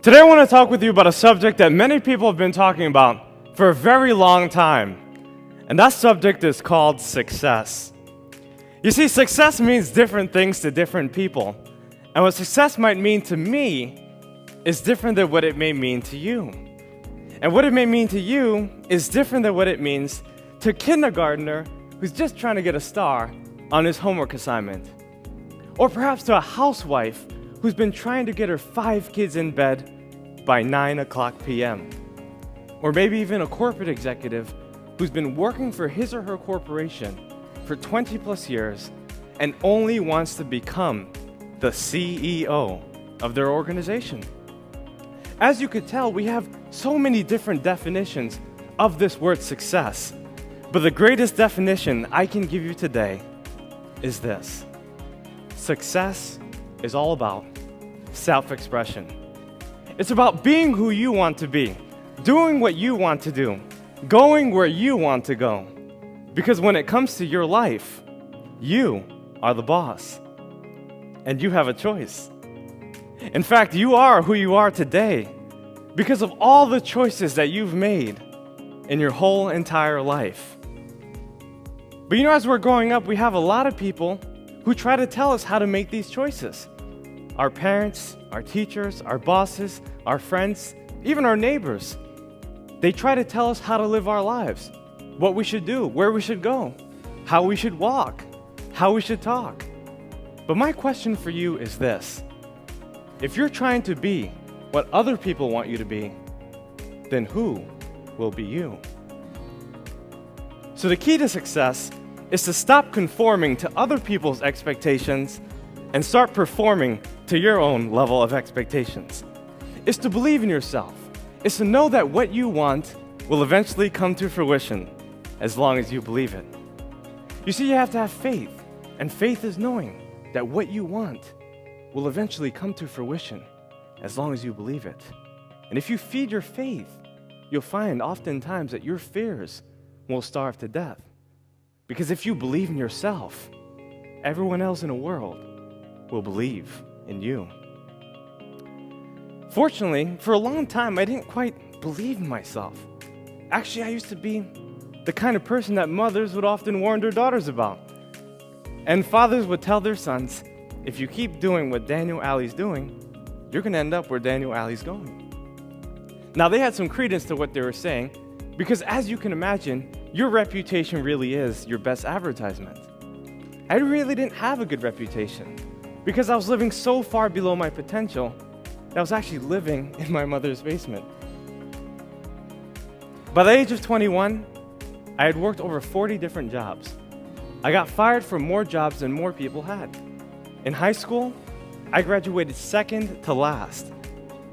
Today I want to talk with you about a subject that many people have been talking about for a very long time. And that subject is called success. You see, success means different things to different people. And what success might mean to me is different than what it may mean to you. And what it may mean to you is different than what it means to a kindergartner who's just trying to get a star on his homework assignment. Or perhaps to a housewife who's been trying to get her 5 kids in bed by 9 o'clock p.m. Or maybe even a corporate executive who's been working for his or her corporation for 20 plus years and only wants to become the CEO of their organization. As you could tell, we have so many different definitions of this word success. But the greatest definition I can give you today is this. Success is all about self-expression. It's about being who you want to be, doing what you want to do, going where you want to go. Because when it comes to your life, you are the boss, and you have a choice. In fact, you are who you are today because of all the choices that you've made in your whole entire life. But as we're growing up, we have a lot of people who try to tell us how to make these choices. Our parents, our teachers, our bosses, our friends, even our neighbors. They try to tell us how to live our lives, what we should do, where we should go, how we should walk, how we should talk. But my question for you is this. If you're trying to be what other people want you to be, then who will be you? So the key to success is to stop conforming to other people's expectations and start performing to your own level of expectations. It's to believe in yourself. It's to know that what you want will eventually come to fruition as long as you believe it. You see, you have to have faith, and faith is knowing that what you want will eventually come to fruition as long as you believe it. And if you feed your faith, you'll find oftentimes that your fears will starve to death. Because if you believe in yourself, everyone else in the world will believe in you. Fortunately, for a long time, I didn't quite believe in myself. Actually, I used to be the kind of person that mothers would often warn their daughters about. And fathers would tell their sons, if you keep doing what Daniel Alley's doing, you're going to end up where Daniel Alley's going. Now, they had some credence to what they were saying, because as you can imagine, your reputation really is your best advertisement. I really didn't have a good reputation because I was living so far below my potential that I was actually living in my mother's basement. By the age of 21, I had worked over 40 different jobs. I got fired from more jobs than more people had. In high school, I graduated second to last.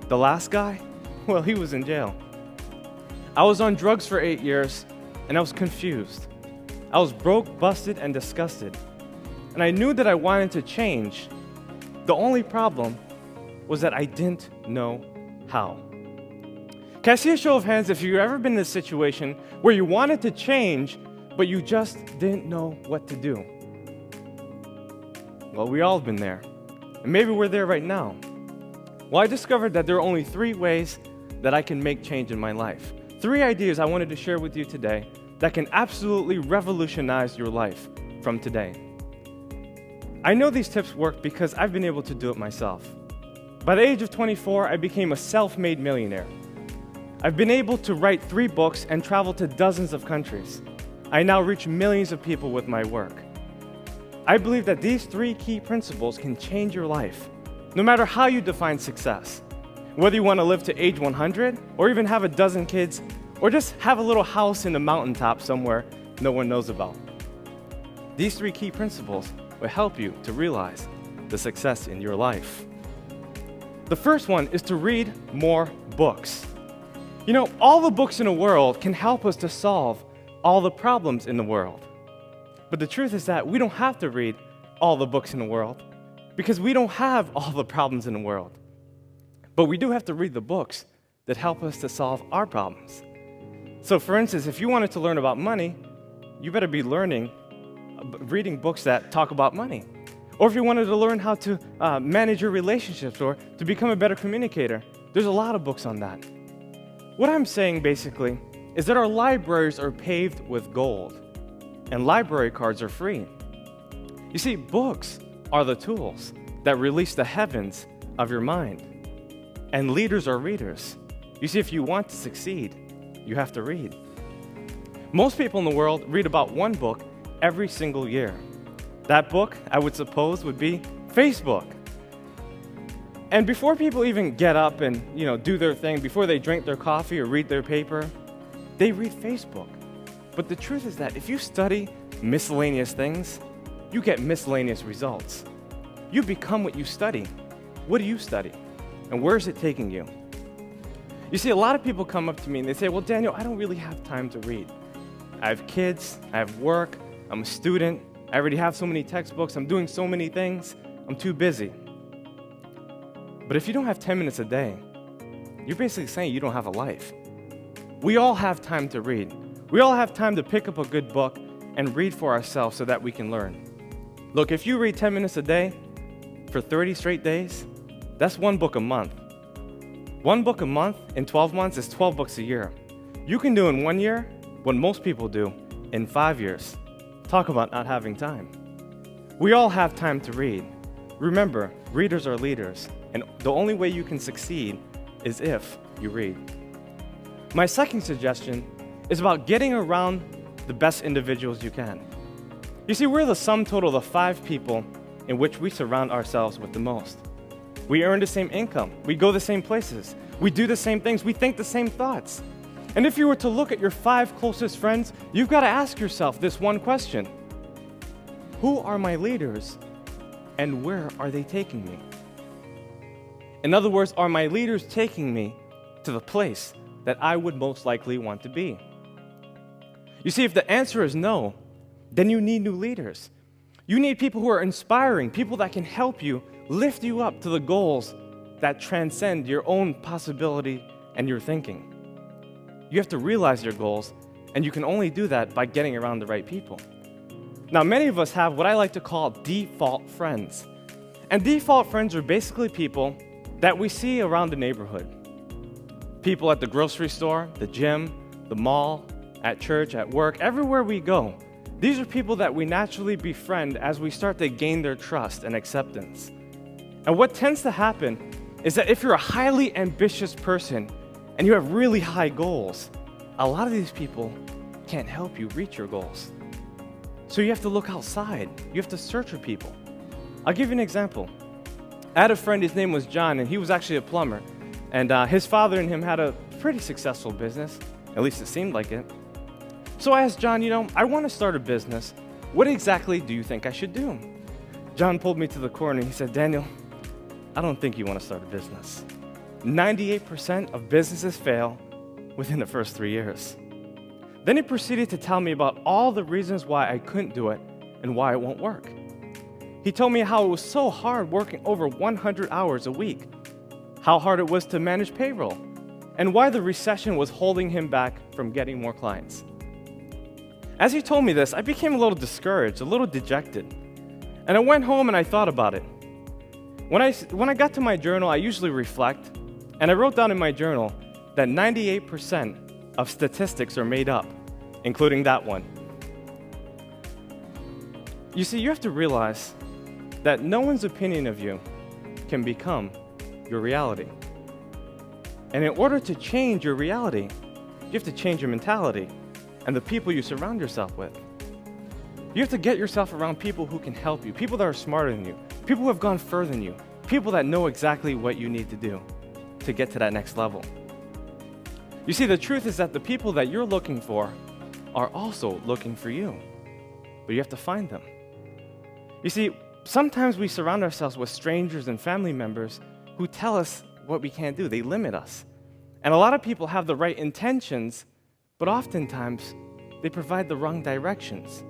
The last guy, well, he was in jail. I was on drugs for 8 years, and I was confused. I was broke, busted, and disgusted. And I knew that I wanted to change. The only problem was that I didn't know how. Can I see a show of hands if you've ever been in a situation where you wanted to change, but you just didn't know what to do? Well, we all have been there. And maybe we're there right now. Well, I discovered that there are only 3 ways that I can make change in my life. 3 ideas I wanted to share with you today that can absolutely revolutionize your life from today. I know these tips work because I've been able to do it myself. By the age of 24, I became a self-made millionaire. I've been able to write 3 books and travel to dozens of countries. I now reach millions of people with my work. I believe that these 3 key principles can change your life, no matter how you define success. Whether you want to live to age 100, or even have a dozen kids, or just have a little house in the mountaintop somewhere no one knows about. These 3 key principles will help you to realize the success in your life. The first one is to read more books. All the books in the world can help us to solve all the problems in the world. But the truth is that we don't have to read all the books in the world because we don't have all the problems in the world. But we do have to read the books that help us to solve our problems. So for instance, if you wanted to learn about money, you better be reading books that talk about money. Or if you wanted to learn how to manage your relationships or to become a better communicator, There's a lot of books on that. What I'm saying basically is that our libraries are paved with gold, and library cards are free. You see, books are the tools that release the heavens of your mind, and leaders are readers. You see, if you want to succeed, you have to read. Most people in the world read about one book every single year. That book, I would suppose, would be Facebook. And before people even get up and, do their thing, before they drink their coffee or read their paper, they read Facebook. But the truth is that if you study miscellaneous things, you get miscellaneous results. You become what you study. What do you study? And where is it taking you? You see, a lot of people come up to me and they say, well, Daniel, I don't really have time to read. I have kids, I have work, I'm a student, I already have so many textbooks, I'm doing so many things, I'm too busy. But if you don't have 10 minutes a day, you're basically saying you don't have a life. We all have time to read. We all have time to pick up a good book and read for ourselves so that we can learn. Look, if you read 10 minutes a day for 30 straight days, that's one book a month. One book a month in 12 months is 12 books a year. You can do in 1 year what most people do in 5 years. Talk about not having time. We all have time to read. Remember, readers are leaders, and the only way you can succeed is if you read. My second suggestion is about getting around the best individuals you can. You see, we're the sum total of the 5 people in which we surround ourselves with the most. We earn the same income, we go the same places, we do the same things, we think the same thoughts. And if you were to look at your 5 closest friends, you've got to ask yourself this one question: who are my leaders and where are they taking me? In other words, are my leaders taking me to the place that I would most likely want to be? You see, if the answer is no, then you need new leaders. You need people who are inspiring, people that can help you, lift you up to the goals that transcend your own possibility and your thinking. You have to realize your goals, and you can only do that by getting around the right people. Now, many of us have what I like to call default friends. And default friends are basically people that we see around the neighborhood. People at the grocery store, the gym, the mall, at church, at work, everywhere we go. These are people that we naturally befriend as we start to gain their trust and acceptance. And what tends to happen is that if you're a highly ambitious person and you have really high goals, a lot of these people can't help you reach your goals. So you have to look outside. You have to search for people. I'll give you an example. I had a friend, his name was John, and he was actually a plumber. And his father and him had a pretty successful business, at least it seemed like it. So I asked John, I want to start a business. What exactly do you think I should do? John pulled me to the corner and he said, Daniel, I don't think you want to start a business. 98% of businesses fail within the first 3 years. Then he proceeded to tell me about all the reasons why I couldn't do it and why it won't work. He told me how it was so hard working over 100 hours a week, how hard it was to manage payroll, and why the recession was holding him back from getting more clients. As he told me this, I became a little discouraged, a little dejected. And I went home and I thought about it. When I got to my journal, I usually reflect, and I wrote down in my journal that 98% of statistics are made up, including that one. You see, you have to realize that no one's opinion of you can become your reality. And in order to change your reality, you have to change your mentality and the people you surround yourself with. You have to get yourself around people who can help you, people that are smarter than you, people who have gone further than you, people that know exactly what you need to do to get to that next level. You see, the truth is that the people that you're looking for are also looking for you, but you have to find them. You see, sometimes we surround ourselves with strangers and family members who tell us what we can't do. They limit us. And a lot of people have the right intentions, but oftentimes they provide the wrong directions.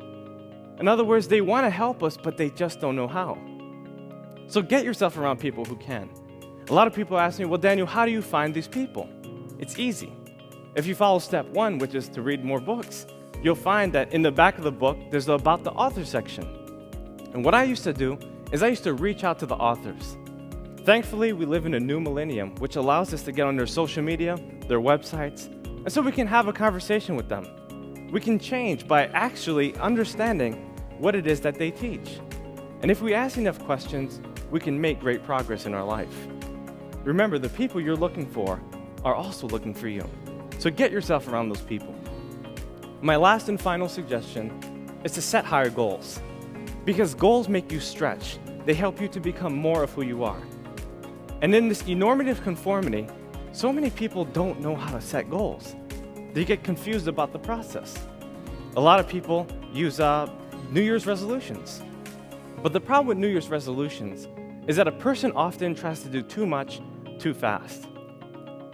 In other words, they want to help us, but they just don't know how. So get yourself around people who can. A lot of people ask me, well, Daniel, how do you find these people? It's easy. If you follow step 1, which is to read more books, you'll find that in the back of the book, there's the About the Author section. And what I used to do is I used to reach out to the authors. Thankfully, we live in a new millennium, which allows us to get on their social media, their websites, and so we can have a conversation with them. We can change by actually understanding what it is that they teach. And if we ask enough questions, we can make great progress in our life. Remember, the people you're looking for are also looking for you. So get yourself around those people. My last and final suggestion is to set higher goals. Because goals make you stretch. They help you to become more of who you are. And in this enormative conformity, so many people don't know how to set goals. They get confused about the process. A lot of people use New Year's resolutions. But the problem with New Year's resolutions is that a person often tries to do too much too fast.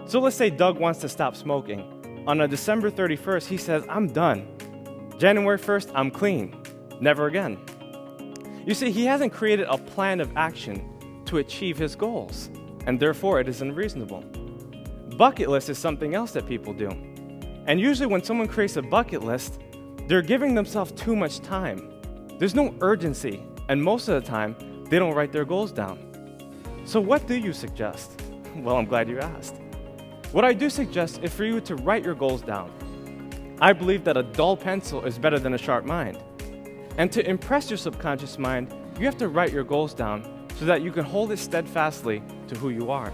So let's say Doug wants to stop smoking. On December 31st, he says, I'm done. January 1st, I'm clean. Never again. You see, he hasn't created a plan of action to achieve his goals, and therefore it is unreasonable. Bucket list is something else that people do. And usually when someone creates a bucket list, they're giving themselves too much time. There's no urgency, and most of the time, they don't write their goals down. So what do you suggest? Well, I'm glad you asked. What I do suggest is for you to write your goals down. I believe that a dull pencil is better than a sharp mind. And to impress your subconscious mind, you have to write your goals down so that you can hold it steadfastly to who you are.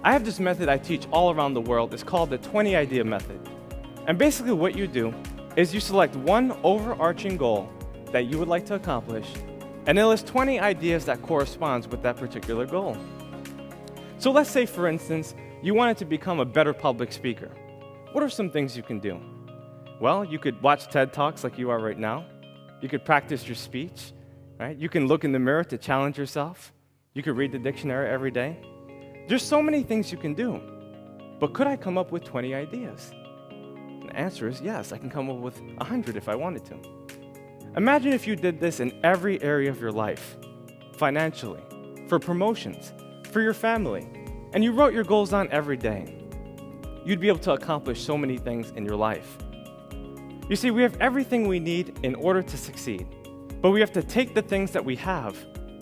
I have this method I teach all around the world. It's called the 20 idea method. And basically what you do is you select one overarching goal that you would like to accomplish, and then list 20 ideas that corresponds with that particular goal. So let's say, for instance, you wanted to become a better public speaker. What are some things you can do? Well, you could watch TED Talks like you are right now. You could practice your speech, right? You can look in the mirror to challenge yourself. You could read the dictionary every day. There's so many things you can do. But could I come up with 20 ideas? And the answer is yes, I can come up with 100 if I wanted to. Imagine if you did this in every area of your life, financially, for promotions, for your family, and you wrote your goals down every day. You'd be able to accomplish so many things in your life. You see, we have everything we need in order to succeed, but we have to take the things that we have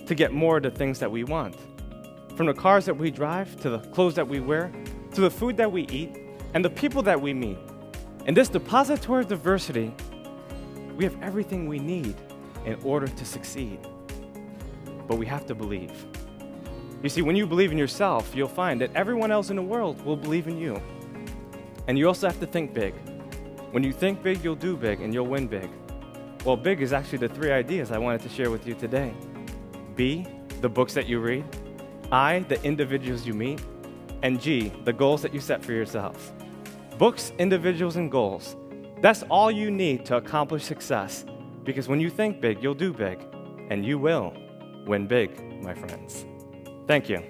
to get more of the things that we want. From the cars that we drive, to the clothes that we wear, to the food that we eat, and the people that we meet. In this depository of diversity, we have everything we need in order to succeed. But we have to believe. You see, when you believe in yourself, you'll find that everyone else in the world will believe in you. And you also have to think big. When you think big, you'll do big, and you'll win big. Well, big is actually the 3 ideas I wanted to share with you today. B, the books that you read. I, the individuals you meet. And G, the goals that you set for yourself. Books, individuals, and goals. That's all you need to accomplish success. Because when you think big, you'll do big. And you will win big, my friends. Thank you.